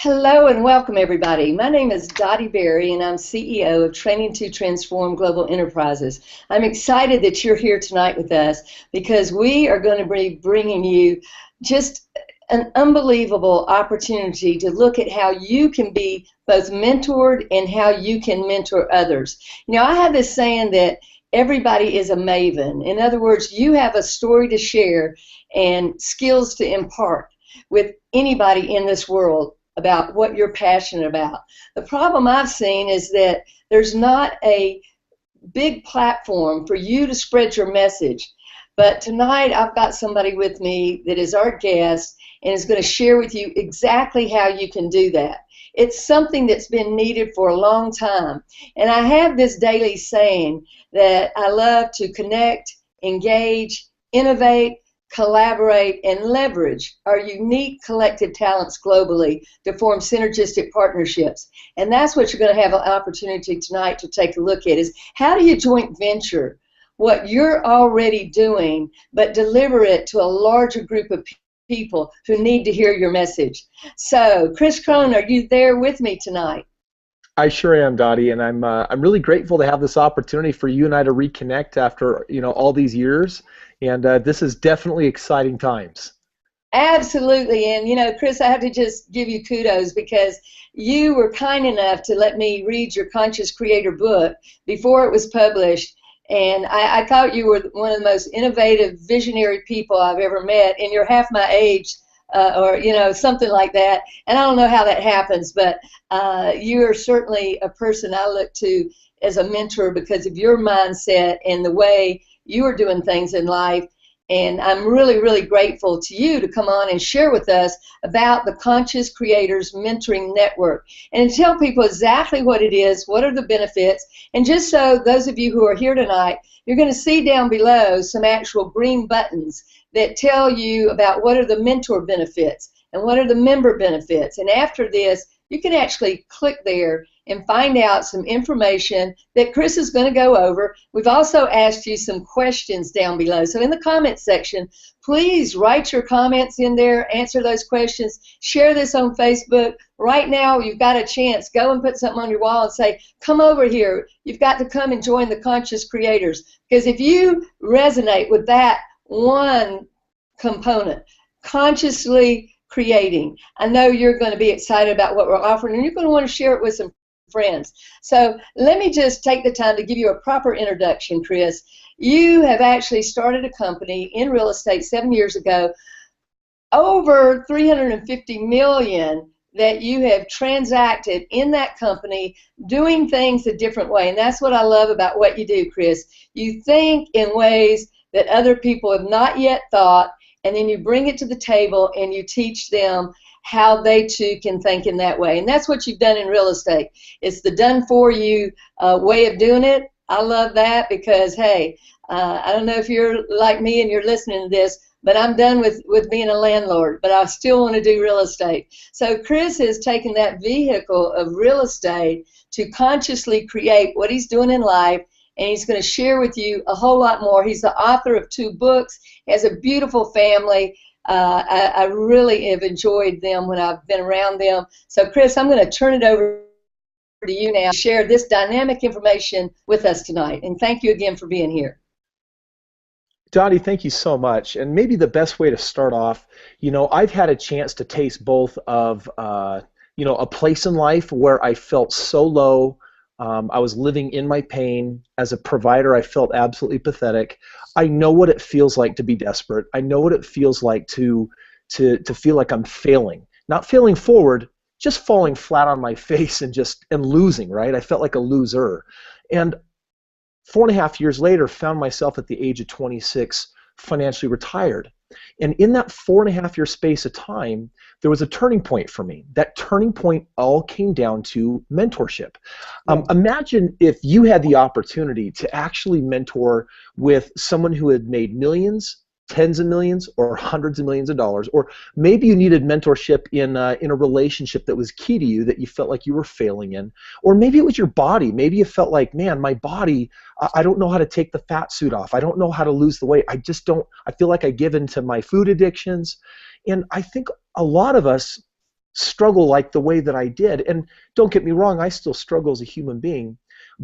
Hello and welcome, everybody. My name is Dottie Berry, and I'm CEO of Training to Transform Global Enterprises. I'm excited that you're here tonight with us because we are going to be bringing you just an unbelievable opportunity to look at how you can be both mentored and how you can mentor others. You know, I have this saying that everybody is a maven. In other words, you have a story to share and skills to impart with anybody in this world about what you're passionate about. The problem I've seen is that there's not a big platform for you to spread your message. But tonight I've got somebody with me that is our guest and is going to share with you exactly how you can do that. It's something that's been needed for a long time. And I have this daily saying that I love to connect, engage, innovate, collaborate, and leverage our unique collective talents globally to form synergistic partnerships. And that's what you're going to have an opportunity tonight to take a look at is how do you joint venture what you're already doing but deliver it to a larger group of people who need to hear your message. So, Chris Crone, are you there with me tonight? I sure am, Dottie, and I'm really grateful to have this opportunity for you and I to reconnect after all these years, and this is definitely exciting times. Absolutely, and Chris, I have to just give you kudos because you were kind enough to let me read your Conscious Creator book before it was published, and I thought you were one of the most innovative, visionary people I've ever met, and you're half my age. Or something like that, and I don't know how that happens, but you are certainly a person I look to as a mentor because of your mindset and the way you are doing things in life. And I'm really, really grateful to you to come on and share with us about the Conscious Creators Mentoring Network and to tell people exactly what it is, what are the benefits, and just so those of you who are here tonight, you're going to see down below some actual green buttons that tell you about what are the mentor benefits and what are the member benefits. And after this, you can actually click there and find out some information that Chris is going to go over. We've also asked you some questions down below. So in the comments section, please write your comments in there, answer those questions, share this on Facebook. Right now, you've got a chance. Go and put something on your wall and say, come over here. You've got to come and join the Conscious Creators. Because if you resonate with that one component, consciously creating, I know you're going to be excited about what we're offering, and you're going to want to share it with some friends. So let me just take the time to give you a proper introduction, Chris. You have actually started a company in real estate 7 years ago, over $350 million that you have transacted in that company, doing things a different way. And that's what I love about what you do, Chris. You think in ways that other people have not yet thought, and then you bring it to the table and you teach them how they too can think in that way. And that's what you've done in real estate. It's the done for you way of doing it. I love that because, hey, I don't know if you're like me and you're listening to this, but I'm done with being a landlord, but I still want to do real estate. So Chris has taken that vehicle of real estate to consciously create what he's doing in life, and he's going to share with you a whole lot more. He's the author of 2 books. He has a beautiful family. I really have enjoyed them when I've been around them. So, Chris, I'm going to turn it over to you now to share this dynamic information with us tonight. And thank you again for being here. Dottie, thank you so much. And maybe the best way to start off, I've had a chance to taste both of, a place in life where I felt so low. I was living in my pain. As a provider, I felt absolutely pathetic. I know what it feels like to be desperate. I know what it feels like to feel like I'm failing. Not failing forward, just falling flat on my face and losing, right? I felt like a loser. And 4.5 years later, found myself at the age of 26 financially retired. And in that 4.5 year space of time, there was a turning point for me. That turning point all came down to mentorship. Imagine if you had the opportunity to actually mentor with someone who had made millions, tens of millions, or hundreds of millions of dollars, or maybe you needed mentorship in a relationship that was key to you that you felt like you were failing in, or maybe it was your body. Maybe you felt like, man, my body, I don't know how to take the fat suit off. I don't know how to lose the weight. I feel like I give in to my food addictions. And I think a lot of us struggle like the way that I did. And don't get me wrong, I still struggle as a human being.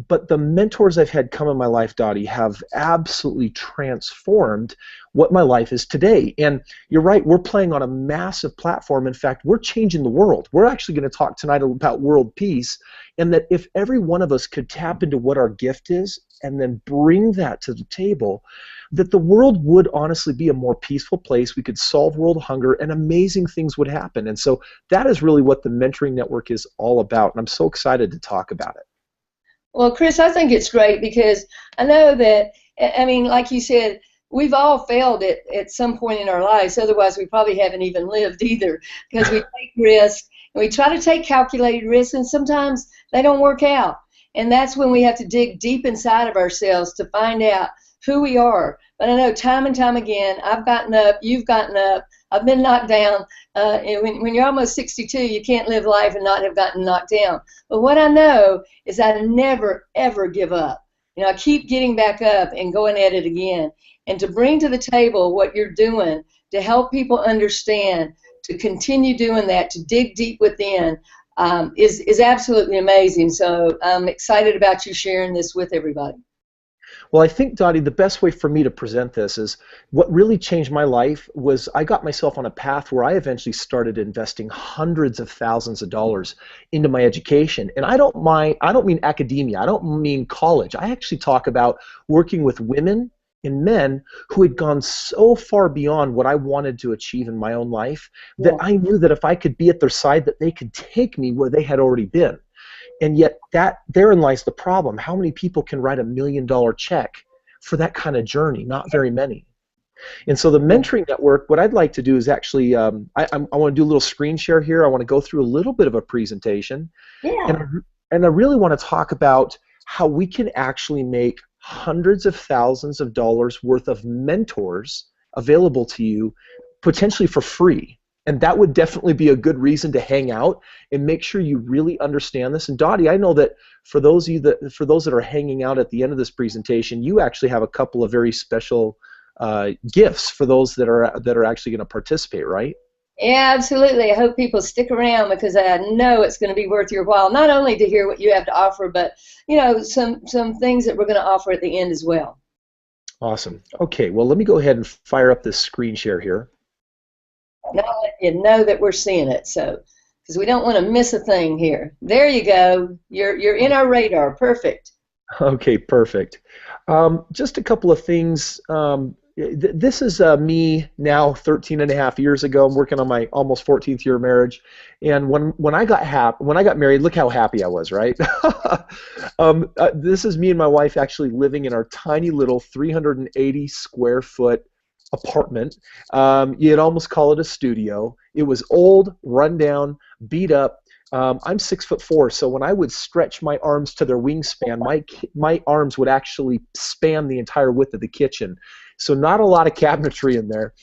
But the mentors I've had come in my life, Dottie, have absolutely transformed what my life is today. And you're right, we're playing on a massive platform. In fact, we're changing the world. We're actually going to talk tonight about world peace, and that if every one of us could tap into what our gift is and then bring that to the table, that the world would honestly be a more peaceful place. We could solve world hunger and amazing things would happen. And so that is really what the Mentoring Network is all about. And I'm so excited to talk about it. Well, Chris, I think it's great because I know that, I mean, like you said, we've all failed at some point in our lives. Otherwise, we probably haven't even lived either, because we take risks and we try to take calculated risks, and sometimes they don't work out. And that's when we have to dig deep inside of ourselves to find out who we are. But I know time and time again, I've gotten up, you've gotten up, I've been knocked down. And when you're almost 62, you can't live life and not have gotten knocked down. But what I know is I never, ever give up. You know, I keep getting back up and going at it again. And to bring to the table what you're doing to help people understand, to continue doing that, to dig deep within, is absolutely amazing. So I'm excited about you sharing this with everybody. Well, I think, Dottie, the best way for me to present this is what really changed my life was I got myself on a path where I eventually started investing hundreds of thousands of dollars into my education. And I don't mean academia, I don't mean college. I actually talk about working with women and men who had gone so far beyond what I wanted to achieve in my own life that I knew that if I could be at their side, that they could take me where they had already been. And yet therein lies the problem. How many people can write $1 million check for that kind of journey? Not very many. And so the Mentoring Network, what I'd like to do is actually, I want to do a little screen share here. I want to go through a little bit of a presentation. Yeah. And I really want to talk about how we can actually make hundreds of thousands of dollars worth of mentors available to you potentially for free. And that would definitely be a good reason to hang out and make sure you really understand this. And Dottie, I know that for those that are hanging out at the end of this presentation, you actually have a couple of very special gifts for those that are actually going to participate, right? Yeah, absolutely. I hope people stick around because I know it's going to be worth your while, not only to hear what you have to offer, but you know, some things that we're going to offer at the end as well. Awesome. Okay, well, let me go ahead and fire up this screen share here. Now let you know that we're seeing it, so because we don't want to miss a thing here. There you go. You're in our radar. Perfect. Okay, perfect. Just a couple of things. This is me now 13 and a half years ago. I'm working on my almost 14th year of marriage. And when I got married, look how happy I was, right? This is me and my wife actually living in our tiny little 380 square foot apartment. You'd almost call it a studio. It was old, run down, beat up. I'm 6'4", so when I would stretch my arms to their wingspan, my arms would actually span the entire width of the kitchen. So not a lot of cabinetry in there.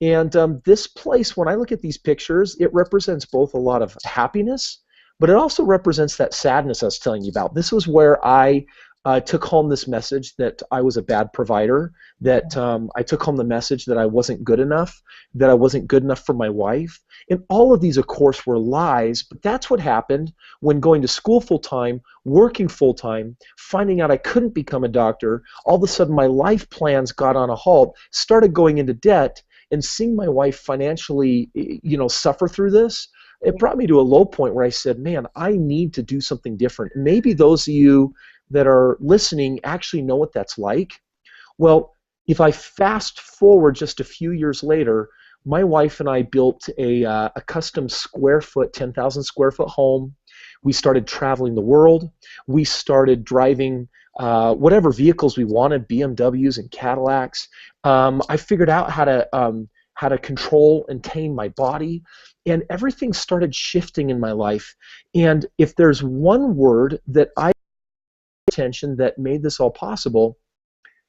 And this place, when I look at these pictures, it represents both a lot of happiness, but it also represents that sadness I was telling you about. This was where I took home this message that I was a bad provider, that I took home the message that I wasn't good enough, that I wasn't good enough for my wife. And all of these, of course, were lies, but that's what happened when going to school full-time, working full-time, finding out I couldn't become a doctor. All of a sudden, my life plans got on a halt, started going into debt, and seeing my wife financially, suffer through this, it brought me to a low point where I said, man, I need to do something different. And maybe those of you that are listening actually know what that's like. Well, if I fast forward just a few years later, my wife and I built a custom 10,000 square foot home. We started traveling the world. We started driving whatever vehicles we wanted, BMWs and Cadillacs. I figured out how to control and tame my body, and everything started shifting in my life. And if there's one word that I attention that made this all possible,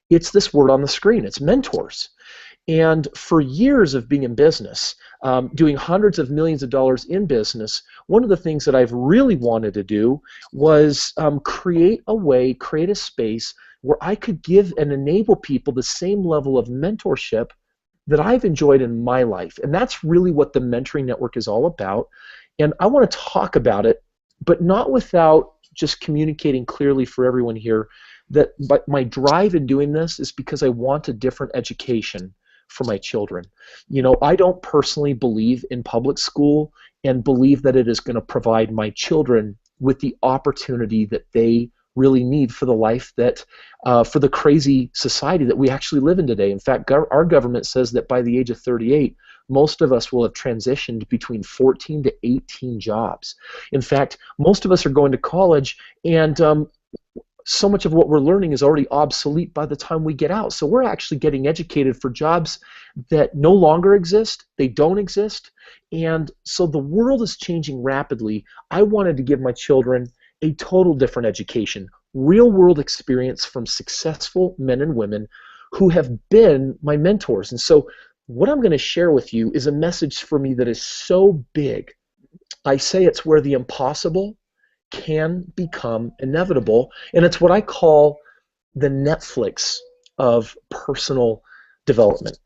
it's this word on the screen. It's mentors. And for years of being in business, doing hundreds of millions of dollars in business, one of the things that I've really wanted to do was create a space where I could give and enable people the same level of mentorship that I've enjoyed in my life. And that's really what the Mentoring Network is all about, And I want to talk about it, but not without just communicating clearly for everyone here that my drive in doing this is because I want a different education for my children. I don't personally believe in public school and believe that it is going to provide my children with the opportunity that they really need for the life that, for the crazy society that we actually live in today. In fact, our government says that by the age of 38, most of us will have transitioned between 14 to 18 jobs. In fact, most of us are going to college, and so much of what we're learning is already obsolete by the time we get out. So we're actually getting educated for jobs that no longer exist. They don't exist. And so the world is changing rapidly. I wanted to give my children a total different education, real world experience from successful men and women who have been my mentors. And so what I'm going to share with you is a message for me that is so big. I say it's where the impossible can become inevitable, and it's what I call the Netflix of personal development.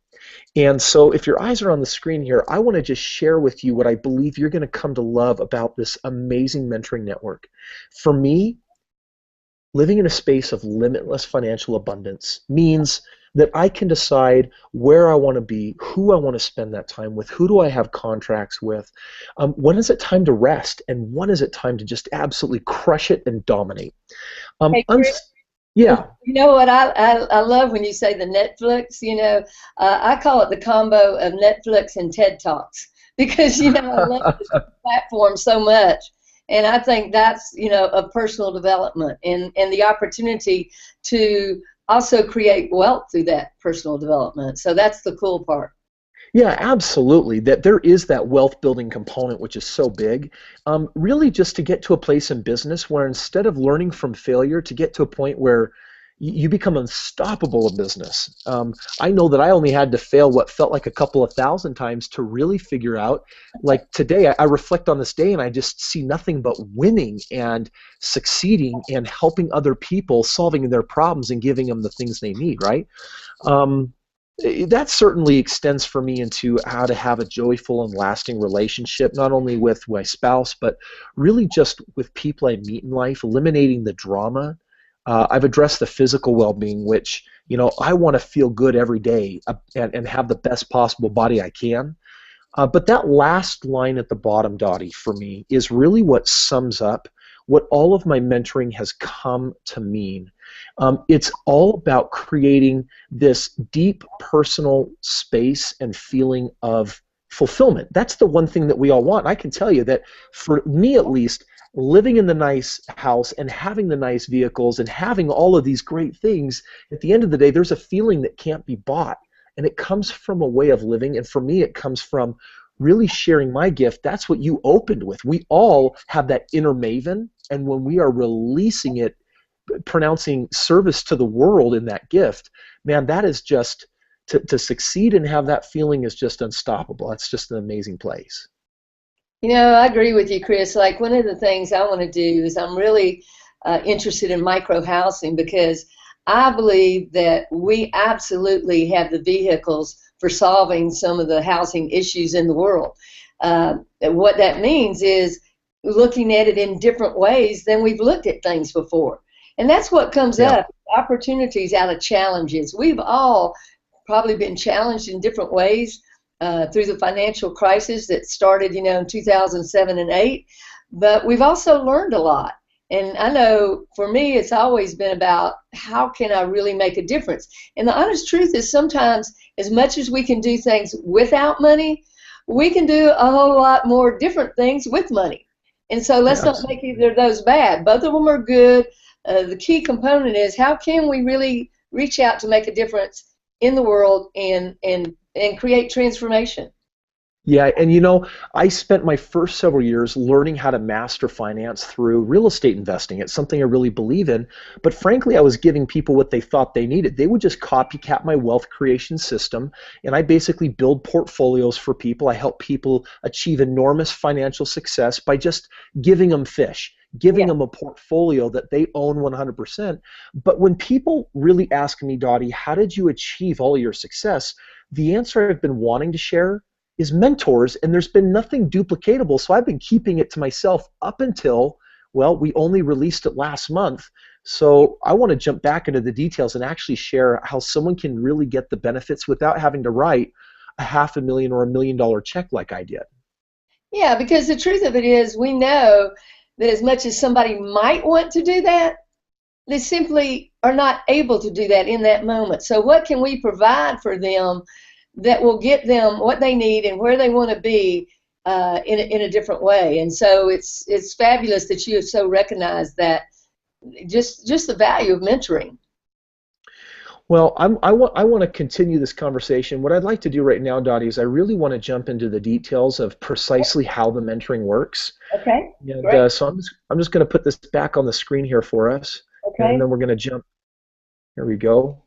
And so if your eyes are on the screen here, I want to just share with you what I believe you're going to come to love about this amazing mentoring network. For me, living in a space of limitless financial abundance means that I can decide where I want to be, who I want to spend that time with, who do I have contracts with, when is it time to rest, and when is it time to just absolutely crush it and dominate. Hey, Chris, yeah. You know what I love when you say the Netflix, I call it the combo of Netflix and TED Talks because, I love this platform so much. And I think that's, a personal development and the opportunity to also create wealth through that personal development. So that's the cool part. Yeah, absolutely. That there is that wealth building component, which is so big. Really just to get to a place in business where instead of learning from failure, to get to a point where you become unstoppable in business. I know that I only had to fail what felt like a couple of thousand times to really figure out, like today, I reflect on this day and I just see nothing but winning and succeeding and helping other people, solving their problems and giving them the things they need, right? That certainly extends for me into how to have a joyful and lasting relationship, not only with my spouse, but really just with people I meet in life, eliminating the drama. I've addressed the physical well-being, which, I want to feel good every day and have the best possible body I can. But that last line at the bottom, Dottie, for me, is really what sums up what all of my mentoring has come to mean. It's all about creating this deep personal space and feeling of fulfillment. That's the one thing that we all want. I can tell you that for me at least, living in the nice house and having the nice vehicles and having all of these great things, at the end of the day, there's a feeling that can't be bought. And it comes from a way of living. And for me, it comes from really sharing my gift. That's what you opened with. We all have that inner maven. And when we are releasing it, pronouncing service to the world in that gift, man, that is just, to succeed and have that feeling is just unstoppable. It's just an amazing place. I agree with you, Chris. Like one of the things I want to do is I'm really interested in micro housing because I believe that we absolutely have the vehicles for solving some of the housing issues in the world. What that means is looking at it in different ways than we've looked at things before. And that's what comes up, opportunities out of challenges. We've all probably been challenged in different ways through the financial crisis that started, in 2007 and 8. But we've also learned a lot. And I know for me, it's always been about how can I really make a difference? And the honest truth is sometimes as much as we can do things without money, we can do a whole lot more different things with money. And so let's not make either of those bad. Both of them are good. The key component is how can we really reach out to make a difference in the world and create transformation. Yeah, and I spent my first several years learning how to master finance through real estate investing. It's something I really believe in, but frankly, I was giving people what they thought they needed. They would just copycat my wealth creation system, and I basically build portfolios for people. I help people achieve enormous financial success by just giving them fish, giving them a portfolio that they own 100%. But when people really ask me, Dottie, how did you achieve all of your success? The answer I've been wanting to share is mentors, and there's been nothing duplicatable, so I've been keeping it to myself up until, well, we only released it last month. So I want to jump back into the details and actually share how someone can really get the benefits without having to write a $500,000 or $1 million check like I did. Yeah, because the truth of it is, we know that as much as somebody might want to do that, they simply are not able to do that in that moment. So what can we provide for them that will get them what they need and where they want to be in a different way? And so it's fabulous that you have so recognized that just the value of mentoring. Well, I want to continue this conversation. What I'd like to do right now, Dottie, is I really want to jump into the details of precisely how the mentoring works. Okay, And great. so I'm just going to put this back on the screen here for us, and Okay. then we're going to jump. Here we go.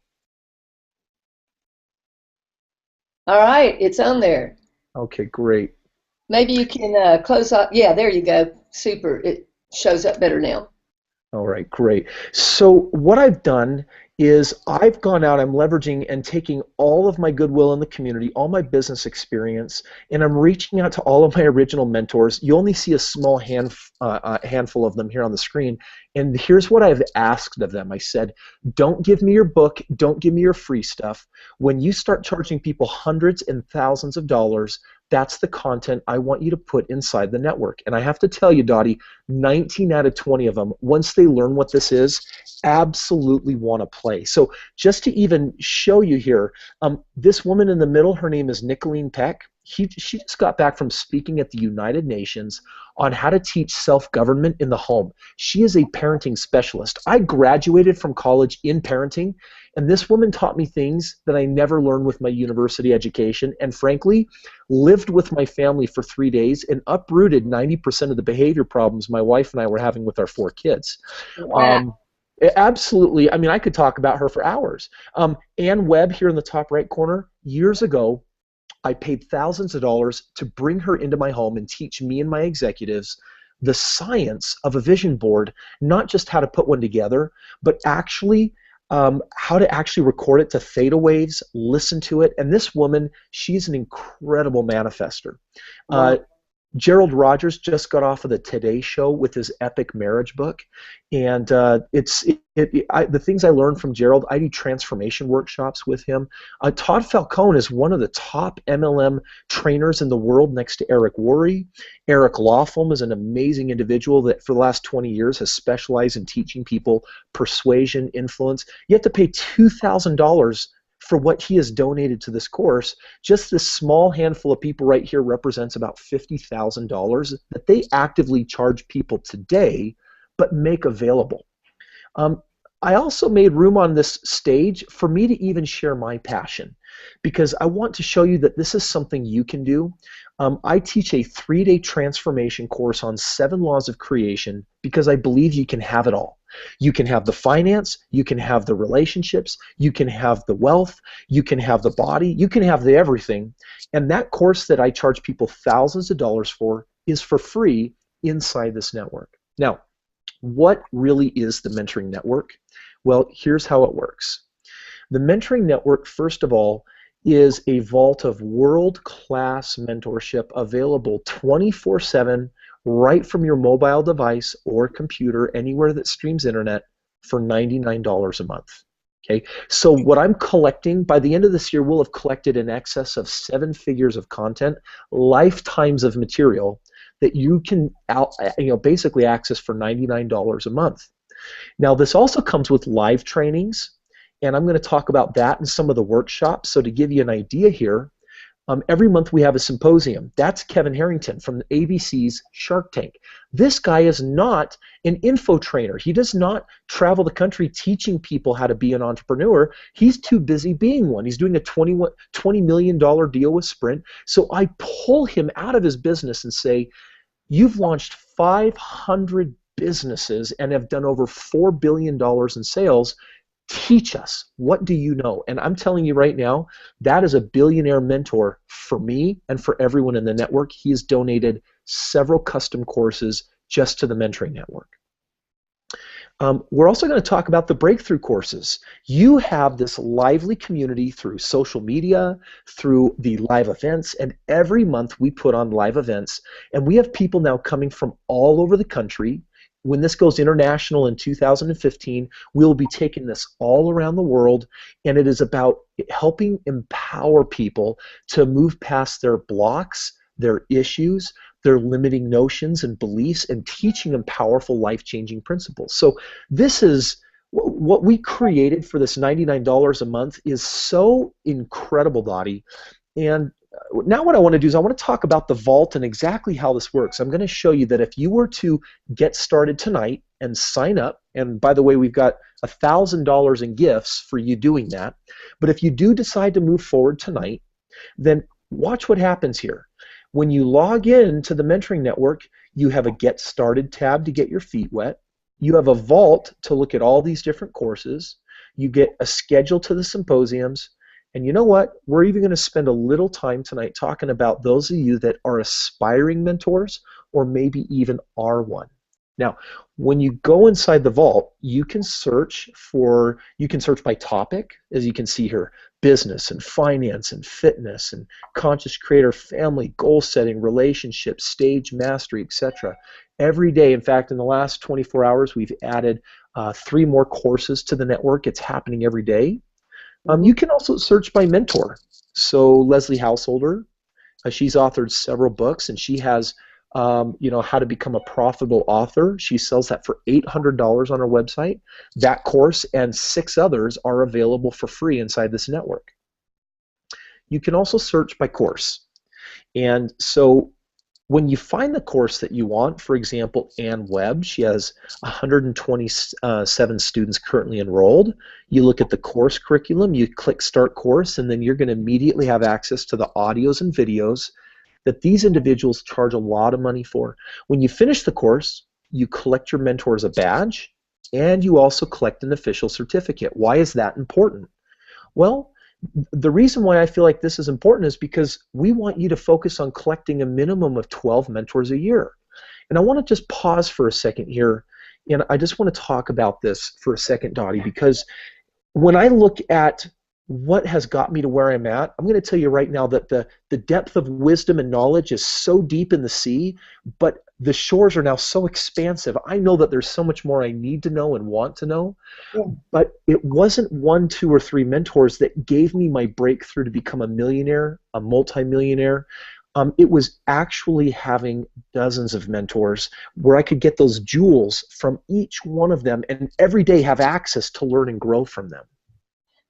All right, it's on there. Okay, great. Maybe you can close up. Yeah, there you go. Super. It shows up better now. All right, great. So what I've done is I've gone out, I'm leveraging and taking all of my goodwill in the community, all my business experience, and I'm reaching out to all of my original mentors. You only see a small handful of them here on the screen. And here's what I've asked of them. I said, don't give me your book, don't give me your free stuff. When you start charging people hundreds and thousands of dollars, that's the content I want you to put inside the network. And I have to tell you, Dottie, 19 out of 20 of them, once they learn what this is, absolutely want to play. So just to even show you here, this woman in the middle, her name is Nicolene Peck. She just got back from speaking at the United Nations on how to teach self-government in the home. She is a parenting specialist. I graduated from college in parenting, and this woman taught me things that I never learned with my university education, and frankly, lived with my family for 3 days and uprooted 90% of the behavior problems my wife and I were having with our 4 kids. Wow. Absolutely. I mean, I could talk about her for hours. Ann Webb here in the top right corner, years ago, I paid thousands of dollars to bring her into my home and teach me and my executives the science of a vision board, not just how to put one together, but actually how to actually record it to theta waves, listen to it. And this woman, she's an incredible manifester. Wow. Gerald Rogers just got off of the Today Show with his epic marriage book, and the things I learned from Gerald, I do transformation workshops with him. Todd Falcone is one of the top MLM trainers in the world next to Eric Worre. Eric Laughlin is an amazing individual that for the last 20 years has specialized in teaching people persuasion, influence. You have to pay $2,000 for what he has donated to this course. Just this small handful of people right here represents about $50,000 that they actively charge people today, but make available. I also made room on this stage for me to even share my passion, because I want to show you that this is something you can do. I teach a 3-day transformation course on 7 laws of creation because I believe you can have it all. You can have the finance, you can have the relationships, you can have the wealth, you can have the body, you can have the everything. And that course that I charge people thousands of dollars for is for free inside this network. Now, what really is the mentoring network? Well, here's how it works. The mentoring network, first of all, is a vault of world-class mentorship available 24/7 right from your mobile device or computer, anywhere that streams internet, for $99 a month. Okay, so what I'm collecting, by the end of this year, we'll have collected in excess of 7 figures of content, lifetimes of material that you can basically access for $99 a month. Now, this also comes with live trainings, and I'm going to talk about that in some of the workshops. So to give you an idea here, every month we have a symposium. That's Kevin Harrington from ABC's Shark Tank. This guy is not an info trainer. He does not travel the country teaching people how to be an entrepreneur. He's too busy being one. He's doing a $20 million deal with Sprint. So I pull him out of his business and say, you've launched 500 businesses and have done over $4 billion in sales. Teach us. What do you know? And I'm telling you right now, that is a billionaire mentor for me and for everyone in the network. He has donated several custom courses just to the mentoring network. We're also going to talk about the breakthrough courses. You have this lively community through social media, through the live events, and every month we put on live events, and we have people now coming from all over the country. When this goes international in 2015, we'll be taking this all around the world, and it is about helping empower people to move past their blocks, their issues, their limiting notions and beliefs, and teaching them powerful life-changing principles. So this is what we created for this $99 a month is so incredible, Dottie. And now what I want to do is I want to talk about the vault and exactly how this works. I'm going to show you that if you were to get started tonight and sign up, and by the way, we've got $1,000 in gifts for you doing that, but if you do decide to move forward tonight, then watch what happens here. When you log in to the Mentoring Network, you have a Get Started tab to get your feet wet. You have a vault to look at all these different courses. You get a schedule to the symposiums. And you know what? We're even going to spend a little time tonight talking about those of you that are aspiring mentors or maybe even are one. Now, when you go inside the vault, you can search by topic, as you can see here, business and finance and fitness and conscious creator, family, goal setting, relationships, stage mastery, etc. Every day, in fact, in the last 24 hours, we've added 3 more courses to the network. It's happening every day. You can also search by mentor. So Leslie Householder, she's authored several books, and she has how to become a profitable author. She sells that for $800 on her website. That course and 6 others are available for free inside this network. You can also search by course. And so when you find the course that you want, for example, Ann Webb, she has 127 students currently enrolled. You look at the course curriculum, you click Start Course, and then you're going to immediately have access to the audios and videos that these individuals charge a lot of money for. When you finish the course, you collect your mentor as a badge, and you also collect an official certificate. Why is that important? Well, the reason why I feel like this is important is because we want you to focus on collecting a minimum of 12 mentors a year. And I want to just pause for a second here, and I just want to talk about this for a second, Dottie, because when I look at what has got me to where I'm at, I'm going to tell you right now that the depth of wisdom and knowledge is so deep in the sea, but the shores are now so expansive. I know that there's so much more I need to know and want to know, but it wasn't 1, 2, or 3 mentors that gave me my breakthrough to become a millionaire, a multimillionaire. It was actually having dozens of mentors where I could get those jewels from each one of them and every day have access to learn and grow from them.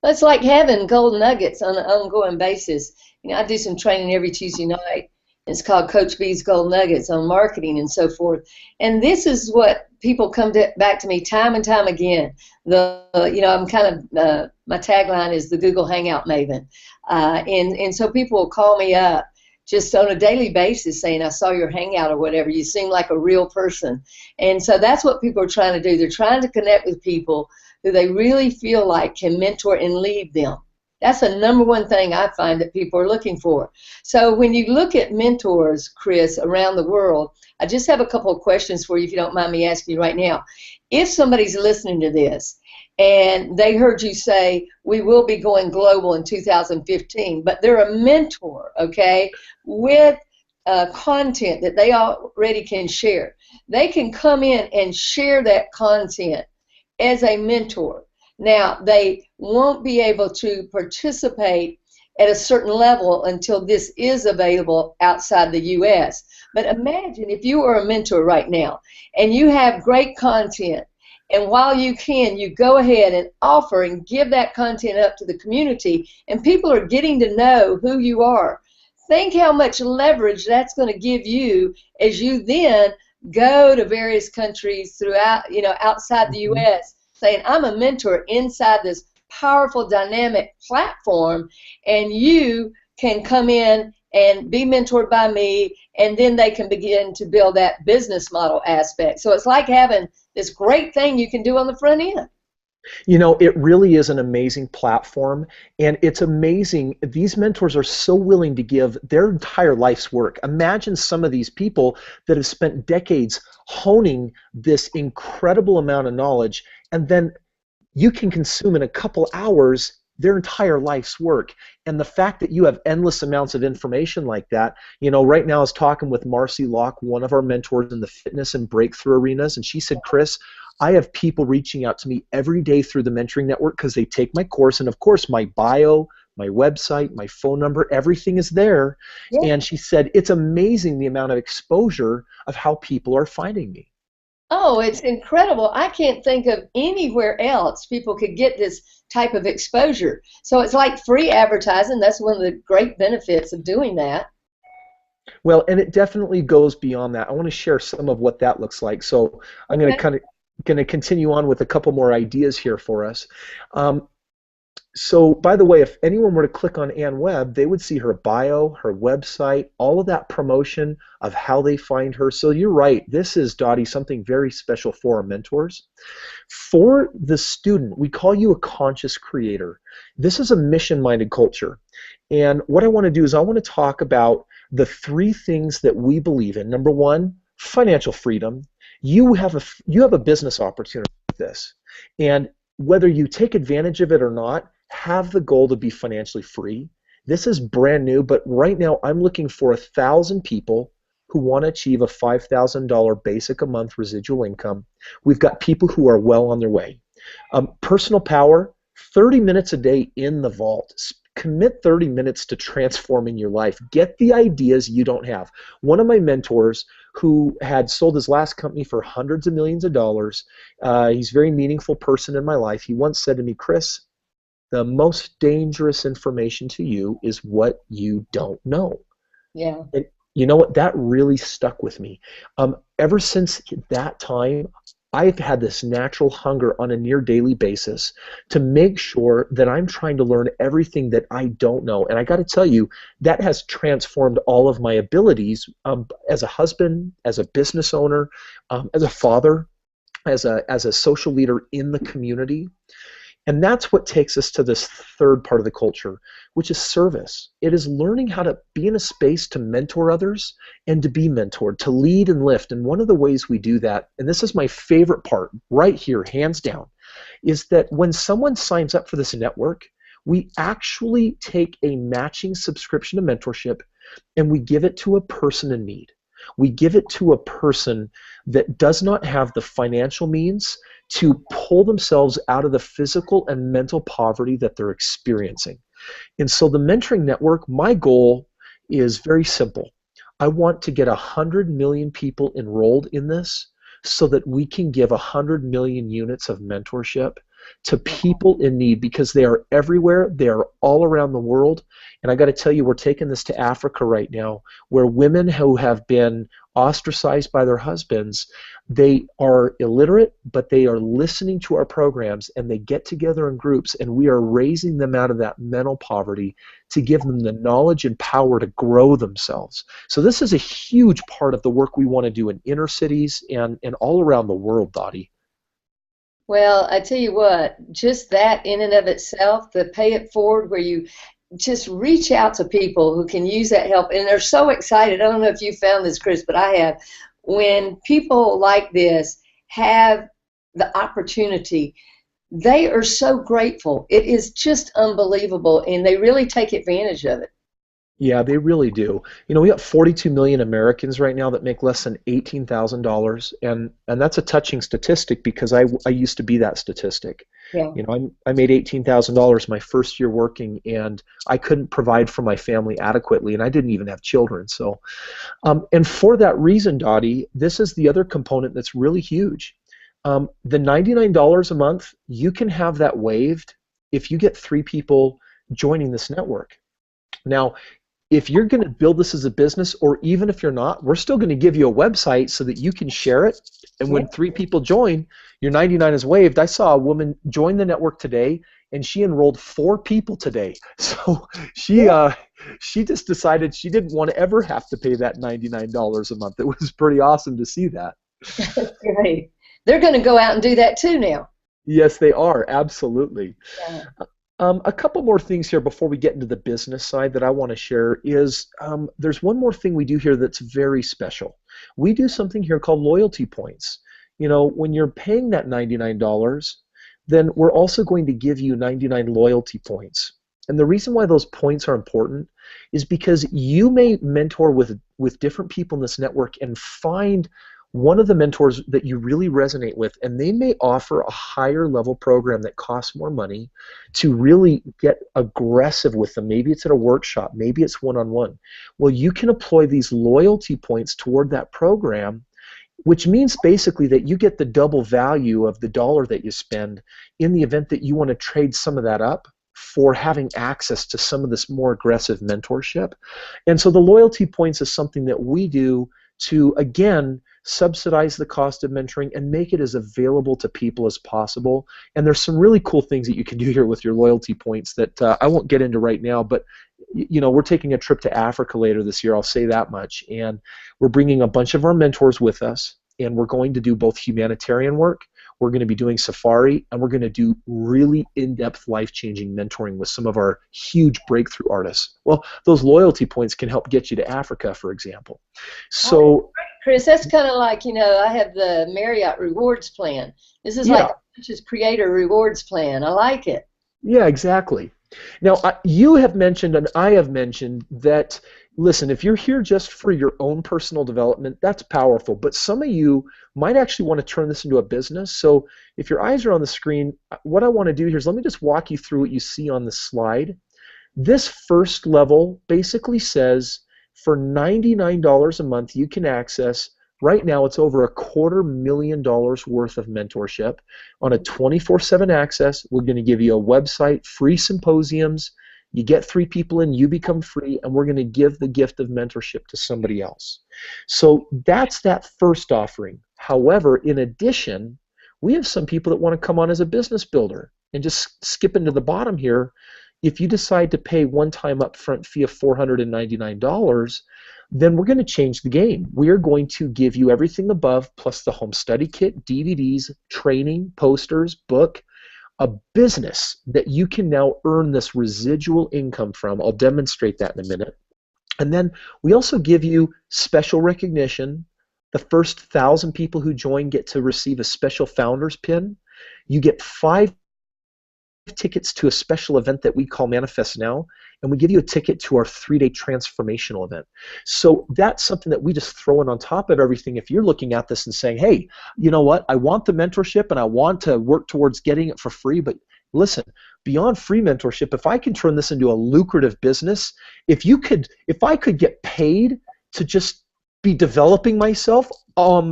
It's like having gold nuggets on an ongoing basis. I do some training every Tuesday night. It's called Coach B's Gold Nuggets on marketing and so forth. And this is what people come back to me time and time again. I'm kind of, my tagline is the Google Hangout Maven. And so people will call me up just on a daily basis saying, I saw your hangout or whatever. You seem like a real person. And so that's what people are trying to do. They're trying to connect with people who they really feel like can mentor and lead them. That's the number one thing I find that people are looking for. So when you look at mentors, Chris, around the world, I just have a couple of questions for you, if you don't mind me asking you right now. If somebody's listening to this and they heard you say, we will be going global in 2015, but they're a mentor, okay, with content that they already can share. They can come in and share that content as a mentor. Now, they won't be able to participate at a certain level until this is available outside the U.S. But imagine if you are a mentor right now and you have great content, and while you can, you go ahead and offer and give that content up to the community, and people are getting to know who you are. Think how much leverage that's going to give you as you then go to various countries throughout, outside the U.S., saying, I'm a mentor inside this powerful, dynamic platform, and you can come in and be mentored by me, and then they can begin to build that business model aspect. So it's like having this great thing you can do on the front end. You know, it really is an amazing platform, and it's amazing. These mentors are so willing to give their entire life's work. Imagine some of these people that have spent decades honing this incredible amount of knowledge, and then you can consume in a couple hours their entire life's work. And the fact that you have endless amounts of information like that, you know, right now I was talking with Marcy Locke, one of our mentors in the fitness and breakthrough arenas, and she said, Chris, I have people reaching out to me every day through the mentoring network because they take my course, and of course my bio, my website, my phone number, everything is there. Yeah. And she said, it's amazing the amount of exposure of how people are finding me. Oh, it's incredible. I can't think of anywhere else people could get this type of exposure. So it's like free advertising. That's one of the great benefits of doing that. Well, and it definitely goes beyond that. I want to share some of what that looks like. So I'm going to Okay. continue on with a couple more ideas here for us. So, by the way, if anyone were to click on Ann Webb, they would see her bio, her website, all of that promotion of how they find her. So you're right. This is, Dottie, something very special for our mentors. For the student, we call you a conscious creator. This is a mission-minded culture. And what I want to do is I want to talk about the three things that we believe in. Number one, financial freedom. You have a business opportunity with this. And whether you take advantage of it or not, have the goal to be financially free. This is brand new, but right now I'm looking for 1,000 people who want to achieve a $5,000 basic a month residual income. We've got people who are well on their way. Personal power, 30 minutes a day in the vault. Commit 30 minutes to transforming your life. Get the ideas you don't have. One of my mentors who had sold his last company for hundreds of millions of dollars, he's a very meaningful person in my life. He once said to me, Chris, the most dangerous information to you is what you don't know. Yeah. And you know what? That really stuck with me. Ever since that time, I've had this natural hunger on a near daily basis to make sure that I'm trying to learn everything that I don't know. And I got to tell you, that has transformed all of my abilities as a husband, as a business owner, as a father, as a social leader in the community. And that's what takes us to this third part of the culture, which is service. It is learning how to be in a space to mentor others and to be mentored, to lead and lift. And one of the ways we do that, and this is my favorite part right here, hands down, is that when someone signs up for this network, we actually take a matching subscription to mentorship and we give it to a person in need. We give it to a person that does not have the financial means to pull themselves out of the physical and mental poverty that they're experiencing. And so the mentoring network, my goal is very simple. I want to get 100 million people enrolled in this so that we can give 100 million units of mentorship to people in need, because they are everywhere. They are all around the world. And I got to tell you, we're taking this to Africa right now, where women who have been ostracized by their husbands, they are illiterate, but they are listening to our programs, and they get together in groups, and we are raising them out of that mental poverty to give them the knowledge and power to grow themselves. So this is a huge part of the work we want to do in inner cities and all around the world, Dottie. Well, I tell you what, just that in and of itself, the pay it forward where you just reach out to people who can use that help, and they're so excited. I don't know if you found this, Chris, but I have. When people like this have the opportunity, they are so grateful. It is just unbelievable, and they really take advantage of it. Yeah, they really do. You know, we got 42 million Americans right now that make less than $18,000, and that's a touching statistic because I used to be that statistic. Yeah. You know, I made $18,000 my first year working, and I couldn't provide for my family adequately, and I didn't even have children. So, and for that reason, Dottie, this is the other component that's really huge. The $99 a month, you can have that waived if you get 3 people joining this network. Now, if you're going to build this as a business, or even if you're not, we're still going to give you a website so that you can share it. And when 3 people join, your 99 is waived. I saw a woman join the network today, and she enrolled 4 people today. So she just decided she didn't want to ever have to pay that $99 a month. It was pretty awesome to see that. Great. They're going to go out and do that too now. Yes, they are. Absolutely. Yeah. A couple more things here before we get into the business side that I want to share is there's one more thing we do here that's very special. We do something here called loyalty points. You know, when you're paying that $99, then we're also going to give you 99 loyalty points. And the reason why those points are important is because you may mentor with different people in this network and find one of the mentors that you really resonate with, and they may offer a higher level program that costs more money to really get aggressive with them. Maybe it's at a workshop, maybe it's one-on-one. Well, you can employ these loyalty points toward that program, which means basically that you get the double value of the dollar that you spend in the event that you want to trade some of that up for having access to some of this more aggressive mentorship. And so the loyalty points is something that we do to, again, subsidize the cost of mentoring and make it as available to people as possible. And there's some really cool things that you can do here with your loyalty points that I won't get into right now, but you know, we're taking a trip to Africa later this year, I'll say that much, and we're bringing a bunch of our mentors with us, and we're going to do both humanitarian work, we're going to be doing safari, and we're going to do really in-depth, life-changing mentoring with some of our huge breakthrough artists. Well, those loyalty points can help get you to Africa, for example. So, Chris, that's kind of like, you know, I have the Marriott Rewards Plan. This is like a Conscious Creator Rewards Plan. I like it. Yeah, exactly. Now, you have mentioned and I have mentioned that, listen, if you're here just for your own personal development, that's powerful. But some of you might actually want to turn this into a business. So if your eyes are on the screen, what I want to do here is let me just walk you through what you see on the slide. This first level basically says for $99 a month, you can access, right now it's over $250,000 worth of mentorship on a 24/7 access. We're going to give you a website, free symposiums. You get 3 people in, you become free, and we're going to give the gift of mentorship to somebody else. So that's that first offering. However, in addition, we have some people that want to come on as a business builder. And just skipping to the bottom here, if you decide to pay one-time upfront fee of $499, then we're going to change the game. We are going to give you everything above, plus the home study kit, DVDs, training, posters, book, a business that you can now earn this residual income from. I'll demonstrate that in a minute. And then we also give you special recognition. The first 1,000 people who join get to receive a special founder's pin. You get 5 tickets to a special event that we call Manifest Now, and we give you a ticket to our 3-day transformational event. So that's something that we just throw in on top of everything. If you're looking at this and saying, hey, you know what, I want the mentorship and I want to work towards getting it for free, but listen, beyond free mentorship, if I can turn this into a lucrative business, if I could get paid to just be developing myself,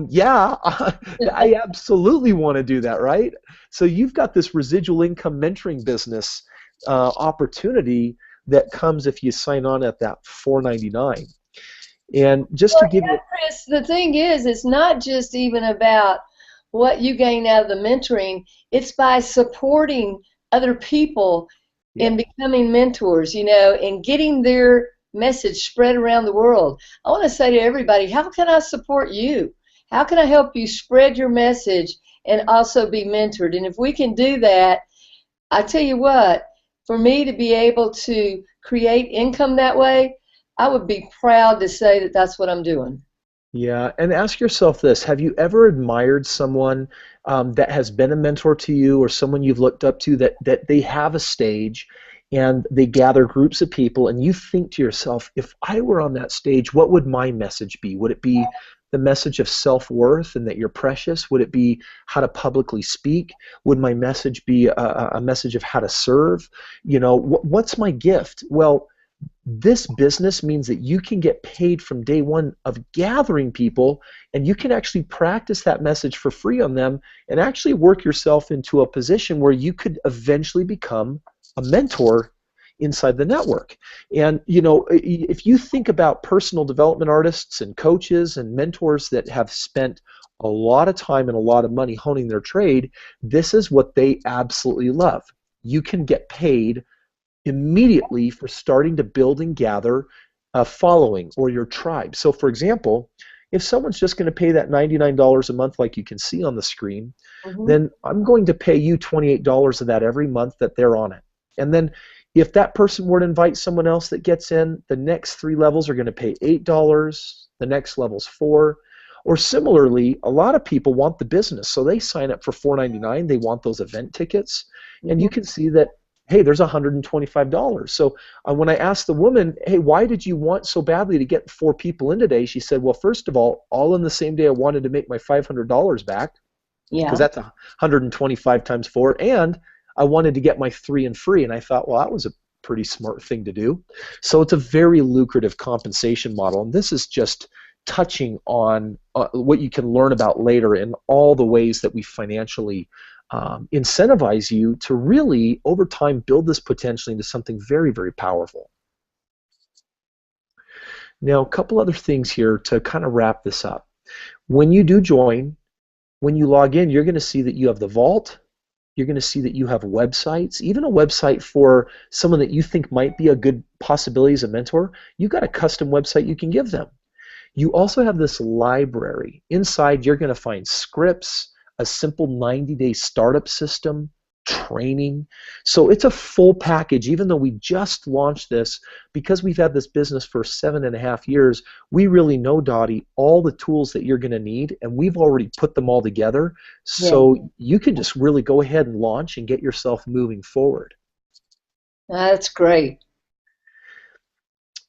yeah, I absolutely want to do that, right? So you've got this residual income mentoring business opportunity that comes if you sign on at that $499. And just to give you, Chris, the thing is, it's not just even about what you gain out of the mentoring. It's by supporting other people in becoming mentors, you know, and getting their message spread around the world. I want to say to everybody, how can I support you? How can I help you spread your message and also be mentored? And if we can do that, I tell you what, for me to be able to create income that way, I would be proud to say that that's what I'm doing. Yeah, and ask yourself this: have you ever admired someone that has been a mentor to you, or someone you've looked up to that they have a stage and they gather groups of people, and you think to yourself, if I were on that stage, what would my message be? Would it be the message of self-worth and that you're precious? Would it be how to publicly speak? Would my message be a message of how to serve? You know, what's my gift? Well, this business means that you can get paid from day one of gathering people, and you can actually practice that message for free on them and actually work yourself into a position where you could eventually become a mentor inside the network. And you know, if you think about personal development artists and coaches and mentors that have spent a lot of time and a lot of money honing their trade, this is what they absolutely love. You can get paid immediately for starting to build and gather a following or your tribe. So for example, if someone's just going to pay that $99 a month like you can see on the screen, Mm-hmm. then I'm going to pay you $28 of that every month that they're on it. And then if that person were to invite someone else that gets in, the next 3 levels are going to pay $8, the next level's $4. Or similarly, a lot of people want the business, so they sign up for $4.99. They want those event tickets, and you can see that, hey, there's $125. So when I asked the woman, hey, why did you want so badly to get 4 people in today? She said, well, first of all in the same day I wanted to make my $500 back, because that's 125 times 4, and I wanted to get my 3 and free. And I thought, well, that was a pretty smart thing to do. So it's a very lucrative compensation model, and this is just touching on what you can learn about later in all the ways that we financially incentivize you to really, over time, build this potentially into something very, very powerful. Now, a couple other things here to kind of wrap this up. When you do join, when you log in, you're going to see that you have the vault. You're going to see that you have websites, even a website for someone that you think might be a good possibility as a mentor. You've got a custom website you can give them. You also have this library. Inside, you're going to find scripts, a simple 90-day startup system, training. So it's a full package. Even though we just launched this, because we've had this business for 7.5 years, we really know, Dottie, all the tools that you're going to need, and we've already put them all together. So you can just really go ahead and launch and get yourself moving forward. That's great.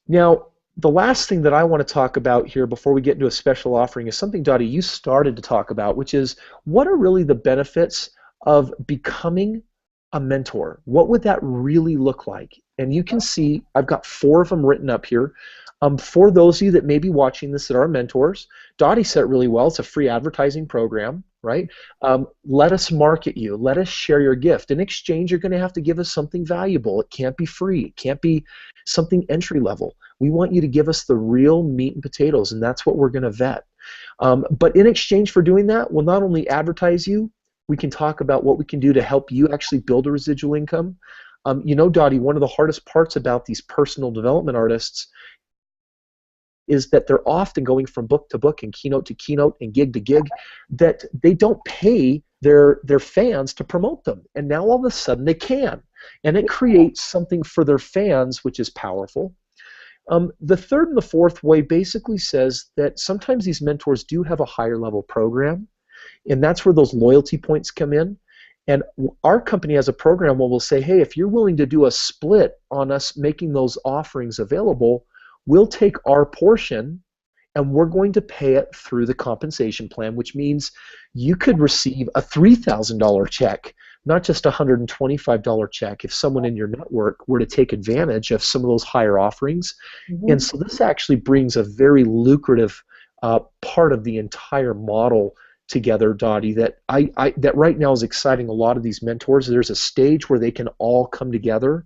Now, the last thing that I want to talk about here before we get into a special offering is something, Dottie, you started to talk about, which is what are really the benefits of becoming a mentor? What would that really look like? And you can see I've got 4 of them written up here. For those of you that may be watching this that are mentors, Dottie said it really well. It's a free advertising program, right? Let us market you. Let us share your gift. In exchange, you're going to have to give us something valuable. It can't be free. It can't be something entry level. We want you to give us the real meat and potatoes, and that's what we're going to vet. But in exchange for doing that, we'll not only advertise you, we can talk about what we can do to help you actually build a residual income. You know, Dottie, one of the hardest parts about these personal development artists is that they're often going from book to book and keynote to keynote and gig to gig, that they don't pay their fans to promote them. And now all of a sudden they can. And it creates something for their fans, which is powerful. The third and the fourth way basically says that sometimes these mentors do have a higher level program, and that's where those loyalty points come in. And our company has a program where we'll say, hey, if you're willing to do a split on us making those offerings available, we'll take our portion and we're going to pay it through the compensation plan, which means you could receive a $3,000 check, not just a $125 check if someone in your network were to take advantage of some of those higher offerings. And so this actually brings a very lucrative part of the entire model together, Dottie, that that right now is exciting a lot of these mentors. There's a stage where they can all come together.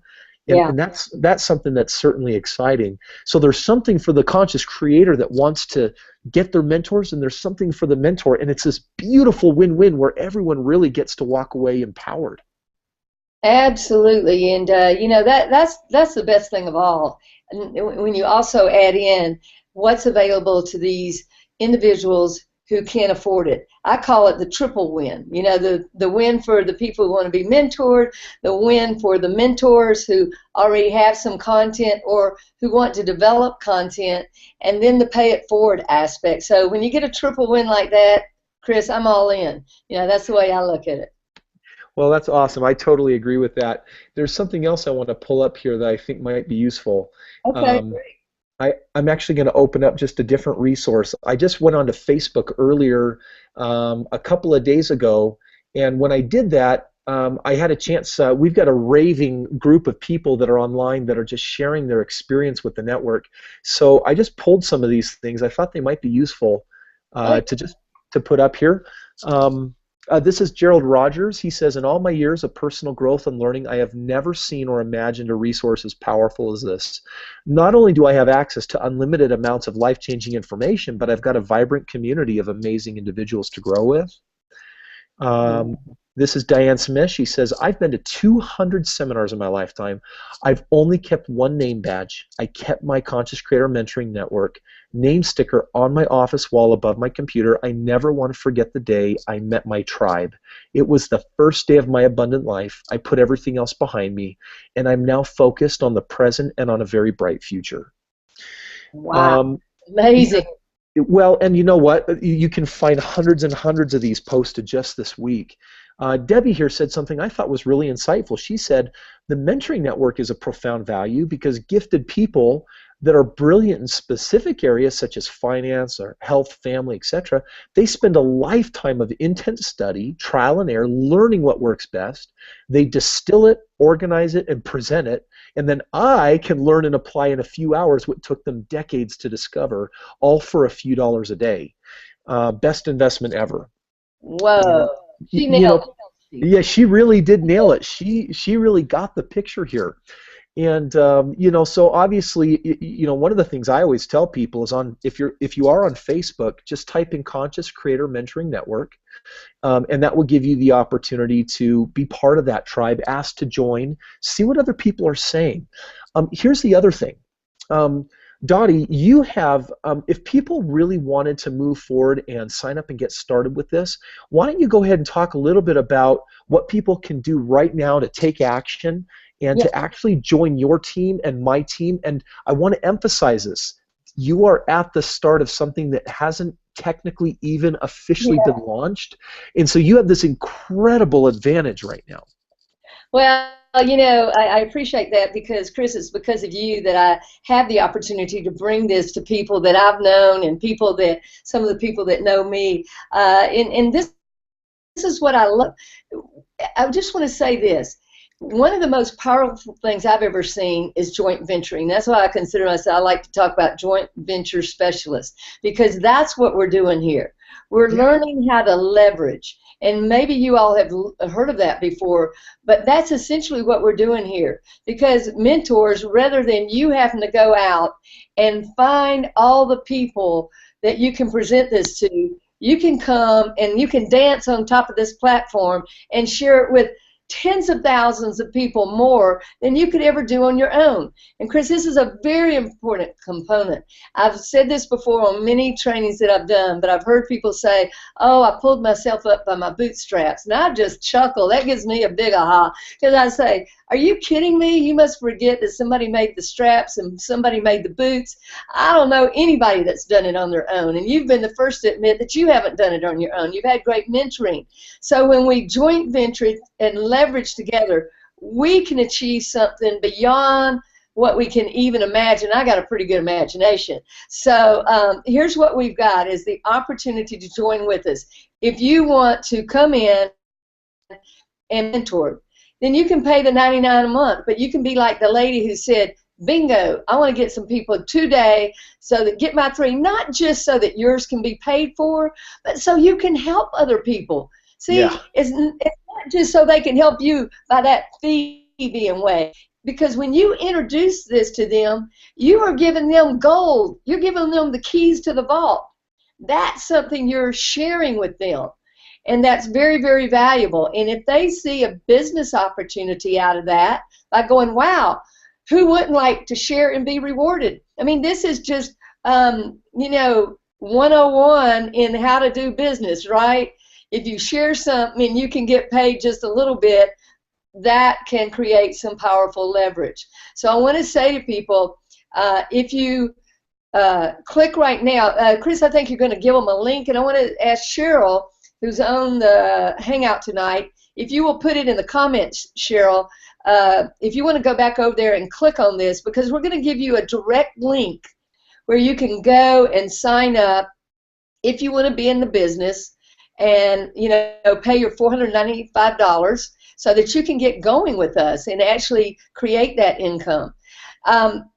And that's something that's certainly exciting. So there's something for the conscious creator that wants to get their mentors, and there's something for the mentor, and it's this beautiful win-win where everyone really gets to walk away empowered. Absolutely, and you know, that's the best thing of all. And when you also add in what's available to these individuals who can't afford it. I call it the triple win. You know, the win for the people who want to be mentored, the win for the mentors who already have some content or who want to develop content, and then the pay it forward aspect. So when you get a triple win like that, Chris, I'm all in. You know, that's the way I look at it. Well, that's awesome. I totally agree with that. There's something else I want to pull up here that I think might be useful. Okay, great. I'm actually going to open up just a different resource. I just went onto Facebook earlier a couple of days ago, and when I did that, I had a chance. We've got a raving group of people that are online that are just sharing their experience with the network. So I just pulled some of these things. I thought they might be useful to put up here. This is Gerald Rogers. He says, in all my years of personal growth and learning, I have never seen or imagined a resource as powerful as this. Not only do I have access to unlimited amounts of life-changing information, but I've got a vibrant community of amazing individuals to grow with. This is Diane Smith. She says, I've been to 200 seminars in my lifetime. I've only kept one name badge. I kept my Conscious Creator Mentoring Network name sticker on my office wall above my computer. I never want to forget the day I met my tribe. It was the first day of my abundant life. I put everything else behind me, and I'm now focused on the present and on a very bright future. Wow. Amazing. Well, and you know what? You can find hundreds and hundreds of these posted just this week. Debbie here said something I thought was really insightful. She said, the mentoring network is a profound value because gifted people that are brilliant in specific areas such as finance or health, family, etc., they spend a lifetime of intense study, trial and error, learning what works best. They distill it, organize it, and present it. And then I can learn and apply in a few hours what took them decades to discover, all for a few dollars a day. Best investment ever. Whoa. She nailed it. Yeah, she really did nail it. She really got the picture here. And so obviously, one of the things I always tell people is if you are on Facebook, just type in Conscious Creator Mentoring Network, and that will give you the opportunity to be part of that tribe, ask to join, see what other people are saying. Here's the other thing. Dottie, you have, if people really wanted to move forward and sign up and get started with this, why don't you go ahead and talk a little bit about what people can do right now to take action and to actually join your team and my team. And I want to emphasize this. You are at the start of something that hasn't technically even officially been launched. And so you have this incredible advantage right now. Well, I appreciate that because, Chris, it's because of you that I have the opportunity to bring this to people that I've known and some of the people that know me. And this is what I love. I just want to say this. One of the most powerful things I've ever seen is joint venturing. That's why I consider myself, I like to talk about joint venture specialists, because that's what we're doing here. We're learning how to leverage. And maybe you all have heard of that before, but that's essentially what we're doing here. Because mentors, rather than you having to go out and find all the people that you can present this to, you can come and you can dance on top of this platform and share it with tens of thousands of people more than you could ever do on your own. And Chris, this is a very important component. I've said this before on many trainings that I've done, but I've heard people say, oh, I pulled myself up by my bootstraps. And I just chuckle. That gives me a big aha, because I say, are you kidding me? You must forget that somebody made the straps and somebody made the boots. I don't know anybody that's done it on their own. And you've been the first to admit that you haven't done it on your own. You've had great mentoring. So when we joint venture and leverage together, we can achieve something beyond what we can even imagine. I got a pretty good imagination. So here's what we've got is the opportunity to join with us. If you want to come in and mentor, then you can pay the $99 a month, but you can be like the lady who said, bingo, I want to get some people today so that get my 3, not just so that yours can be paid for, but so you can help other people. See, it's not just so they can help you by that fee being way. Because when you introduce this to them, you are giving them gold. You're giving them the keys to the vault. That's something you're sharing with them. And that's very, very valuable. And if they see a business opportunity out of that, by going, wow, who wouldn't like to share and be rewarded? I mean, this is just, 101 in how to do business, right? If you share something and you can get paid just a little bit, that can create some powerful leverage. So I want to say to people, if you click right now, Chris, I think you're going to give them a link, and I want to ask Cheryl, who's on the Hangout tonight, if you will put it in the comments, Cheryl, if you want to go back over there and click on this, because we're going to give you a direct link where you can go and sign up if you want to be in the business and, pay your $495 so that you can get going with us and actually create that income.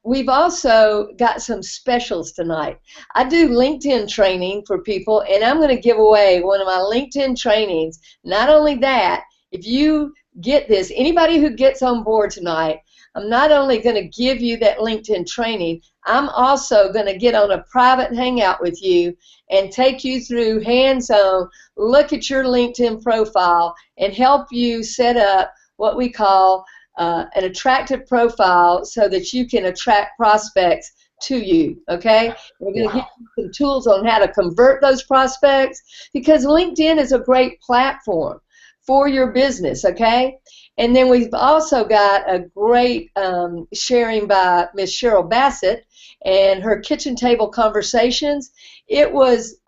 We've also got some specials tonight. I do LinkedIn training for people, and I'm going to give away one of my LinkedIn trainings. Not only that, if you get this, anybody who gets on board tonight, I'm not only going to give you that LinkedIn training, I'm also going to get on a private hangout with you and take you through hands-on, look at your LinkedIn profile, and help you set up what we call an attractive profile so that you can attract prospects to you, okay? We're going to give you some tools on how to convert those prospects, because LinkedIn is a great platform for your business, okay? And then we've also got a great sharing by Miss Cheryl Bassett and her kitchen table conversations. It was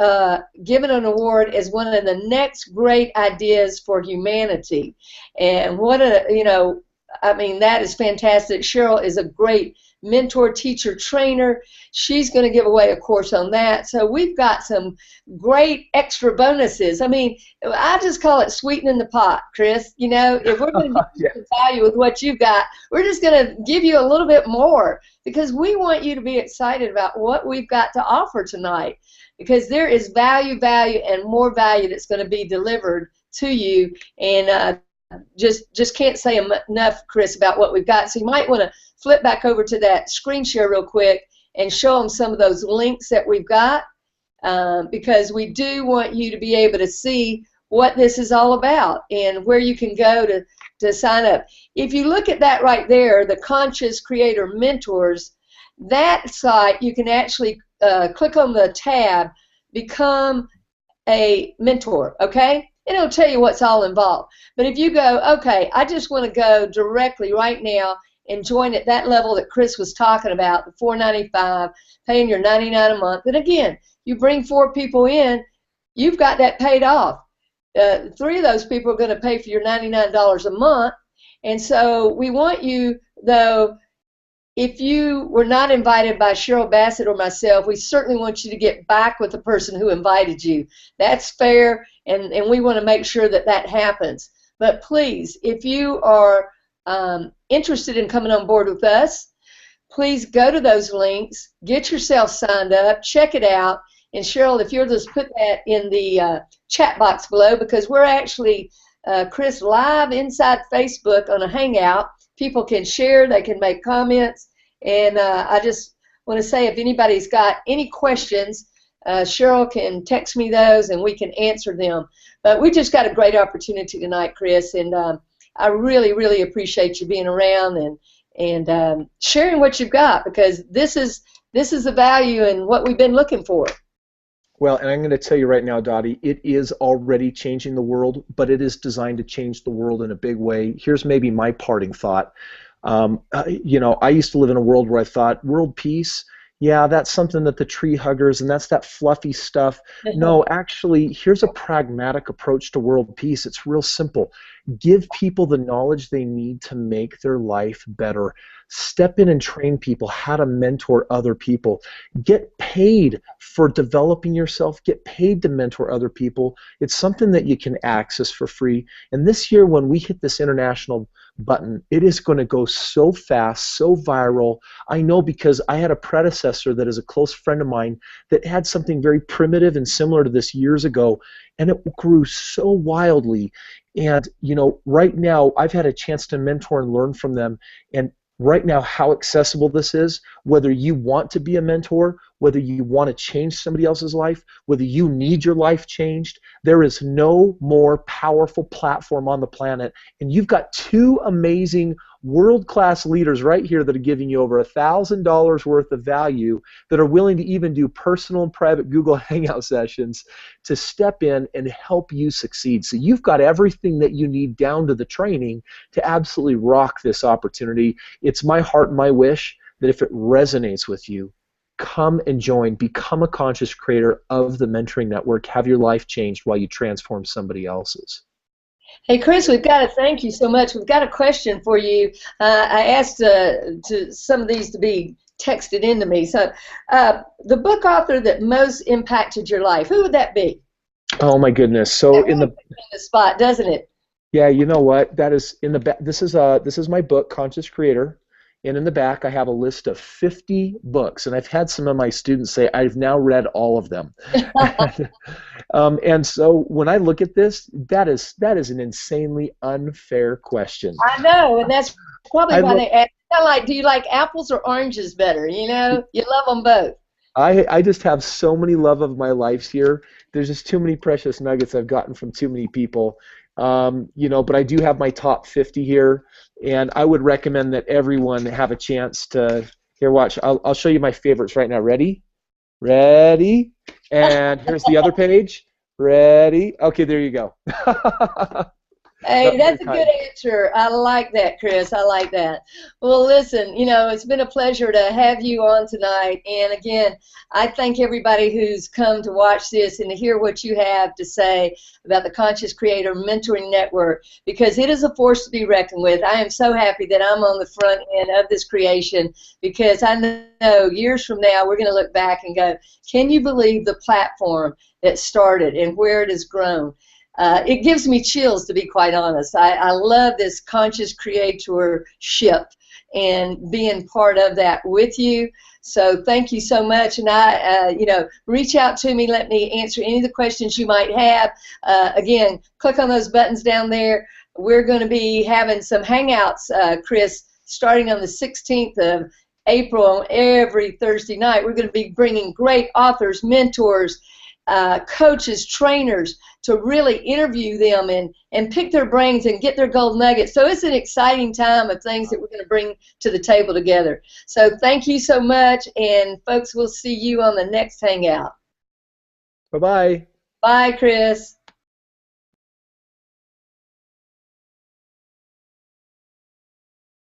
given an award as one of the next great ideas for humanity. And what a, you know, I mean, that is fantastic. Cheryl is a great mentor, teacher, trainer. She's going to give away a course on that. So we've got some great extra bonuses. I mean, I just call it sweetening the pot, Chris. You know, if we're going to give you value with what you've got, we're just going to give you a little bit more, because we want you to be excited about what we've got to offer tonight, because there is value, and more value that's going to be delivered to you. And just can't say enough, Chris, about what we've got. So you might want to flip back over to that screen share real quick and show them some of those links that we've got, because we do want you to be able to see what this is all about and where you can go to sign up. If you look at that right there, the Conscious Creator Mentors, that site, you can actually click on the tab, Become a Mentor, okay? And it'll tell you what's all involved. But if you go, okay, I just want to go directly right now and join at that level that Chris was talking about, the $4.95, paying your $99 a month. And again, you bring 4 people in, you've got that paid off. 3 of those people are going to pay for your $99 a month. And so we want you, though, if you were not invited by Cheryl Bassett or myself, we certainly want you to get back with the person who invited you. That's fair, and we want to make sure that that happens. But please, if you are interested in coming on board with us, please go to those links, get yourself signed up, check it out. And Cheryl, if you'll just put that in the chat box below, because we're actually, Chris, live inside Facebook on a Hangout. People can share, they can make comments, and I just want to say, if anybody's got any questions, Cheryl can text me those and we can answer them. But we just got a great opportunity tonight, Chris, and I really, really appreciate you being around and sharing what you've got, because this is the value and what we've been looking for. Well, and I'm going to tell you right now, Dottie, it is already changing the world, but it is designed to change the world in a big way. Here's maybe my parting thought. You know, I used to live in a world where I thought, world peace, yeah, that's something that the tree huggers, and that's that fluffy stuff. No, actually, here's a pragmatic approach to world peace. It's real simple. Give people the knowledge they need to make their life better. Step in and train people how to mentor other people. Get paid for developing yourself. Get paid to mentor other people. It's something that you can access for free. And this year, when we hit this international button, it is going to go so fast, so viral. I know, because I had a predecessor that is a close friend of mine that had something very primitive and similar to this years ago, and it grew so wildly. And, you know, right now, I've had a chance to mentor and learn from them. And right now, how accessible this is, whether you want to be a mentor, whether you want to change somebody else's life, whether you need your life changed, there is no more powerful platform on the planet. And you've got 2 amazing world-class leaders right here that are giving you over $1,000 worth of value, that are willing to even do personal and private Google Hangout sessions to step in and help you succeed. So you've got everything that you need down to the training to absolutely rock this opportunity. It's my heart and my wish that if it resonates with you, come and join, become a conscious creator of the Mentoring Network, have your life changed while you transform somebody else's. Hey, Chris, we've got to thank you so much. We've got a question for you. I asked to some of these to be texted into me. So the book author that most impacted your life, who would that be? Oh, my goodness. So that really puts you in the spot, doesn't it? Yeah, you know what? That is in the back. This is my book, Conscious Creator. And in the back, I have a list of 50 books. And I've had some of my students say, I've now read all of them. And so when I look at this, that is an insanely unfair question. I know, and that's probably why they asked Kinda like, do you like apples or oranges better? You know, you love them both. I just have so many love of my lives here. There's just too many precious nuggets I've gotten from too many people. But I do have my top 50 here, and I would recommend that everyone have a chance to. Here, watch. I'll show you my favorites right now. Ready? Ready? And here's the other page. Ready? Okay, there you go. Hey, Very that's a good kind. answer. I like that, Chris. I like that. Well, listen, it's been a pleasure to have you on tonight. And again, I thank everybody who's come to watch this and to hear what you have to say about the Conscious Creator Mentoring Network, because it is a force to be reckoned with. I am so happy that I'm on the front end of this creation, because I know years from now we're going to look back and go, can you believe the platform that started and where it has grown? It gives me chills, to be quite honest. I love this conscious creatorship and being part of that with you. So thank you so much. And reach out to me. Let me answer any of the questions you might have. Again, click on those buttons down there. We're going to be having some hangouts, Chris, starting on the 16th of April every Thursday night. We're going to be bringing great authors, mentors, coaches, trainers, to really interview them and pick their brains and get their gold nuggets. So it's an exciting time of things that we're going to bring to the table together. So thank you so much, and folks, we'll see you on the next Hangout. Bye-bye. Bye, Chris.